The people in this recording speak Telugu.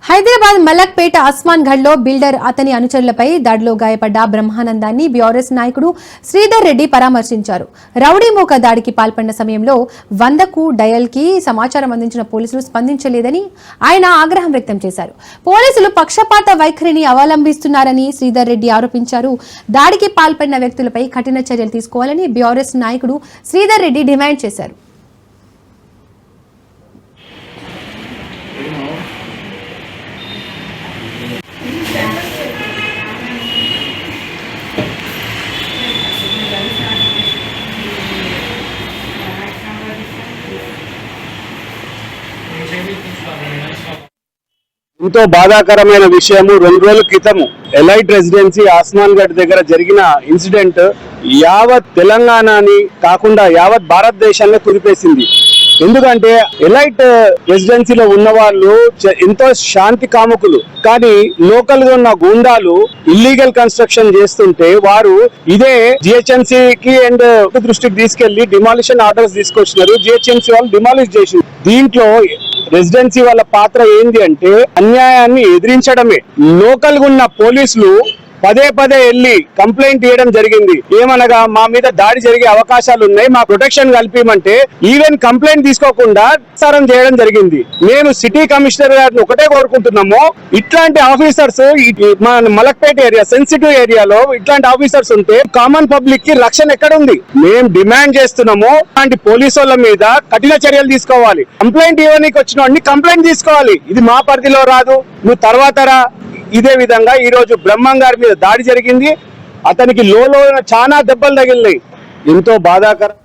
హైదరాబాద్ మలక్పేట అస్మాన్ ఘడ్ లో బిల్డర్ అతని అనుచరులపై దాడిలో గాయపడ్డ బ్రహ్మానందాన్ని బీఆర్ఎస్ నాయకుడు శ్రీధర్ రెడ్డి పరామర్శించారు. రౌడీ మూక దాడికి పాల్పడిన సమయంలో 100కు డయల్ కి సమాచారం అందించిన పోలీసులు స్పందించలేదని ఆయన ఆగ్రహం వ్యక్తం చేశారు. పోలీసులు పక్షపాత వైఖరిని అవలంబిస్తున్నారని శ్రీధర్ రెడ్డి ఆరోపించారు. దాడికి పాల్పడిన వ్యక్తులపై కఠిన చర్యలు తీసుకోవాలని బీఆర్ఎస్ నాయకుడు శ్రీధర్ రెడ్డి డిమాండ్ చేశారు. ఎంతో బాధాకరమైన విషయము 2 రోజుల క్రితము ఎలైట్ రెసిడెన్సీ ఆస్మాన్ గఢ్ దగ్గర జరిగిన ఇన్సిడెంట్ యావత్ తెలంగాణని కాకుండా యావత్ భారతదేశాన్ని కుదిపేసింది. ఎందుకంటే ఎలైట్ రెసిడెన్సీలో ఉన్న వాళ్ళు ఎంతో శాంతి కాముకులు, కానీ లోకల్ గా ఉన్న గూండాలు ఇల్లీగల్ కన్స్ట్రక్షన్ చేస్తుంటే వారు ఇదే జిహెచ్ఎంసీకి అండ్ దృష్టికి తీసుకెళ్లి డిమాలిషన్ ఆర్డర్స్ తీసుకొచ్చినారు. జిహెచ్ఎంసీ వాళ్ళు డిమాలిష్ చేసింది. దీంట్లో రెసిడెన్సీ వాళ్ళ పాత్ర ఏంది అంటే అన్యాయాన్ని ఎదిరించడమే. లోకల్ గా ఉన్న పోలీసులు పదే వెళ్ళి కంప్లైంట్ చేయడం జరిగింది. ఏమనగా మా మీద దాడి జరిగే అవకాశాలు ఉన్నాయి, మా ప్రొటెక్షన్ కల్పిమంటే ఈవెన్ కంప్లైంట్ తీసుకోకుండా సారం చేయడం జరిగింది. మేము సిటీ కమిషనర్ గారిని ఒకటే కోరుకుంటున్నాము, ఇట్లాంటి ఆఫీసర్స్ మన మలక్పేట ఏరియా సెన్సిటివ్ ఏరియాలో ఇట్లాంటి ఆఫీసర్స్ ఉంటే కామన్ పబ్లిక్ కి రక్షణ ఎక్కడ ఉంది? మేము డిమాండ్ చేస్తున్నాము, అలాంటి పోలీసు వాళ్ళ మీద కఠిన చర్యలు తీసుకోవాలి. కంప్లైంట్ ఇవ్వడానికి వచ్చిన వాడిని కంప్లైంట్ తీసుకోవాలి. ఇది మా పరిధిలో రాదు, నువ్వు తర్వాత రా. ఇదే విధంగా ఈ రోజు బ్రహ్మం గారి మీద దాడి జరిగింది. అతనికి లో చాలా దెబ్బలు తగిలినాయి. ఎంతో బాధాకరం.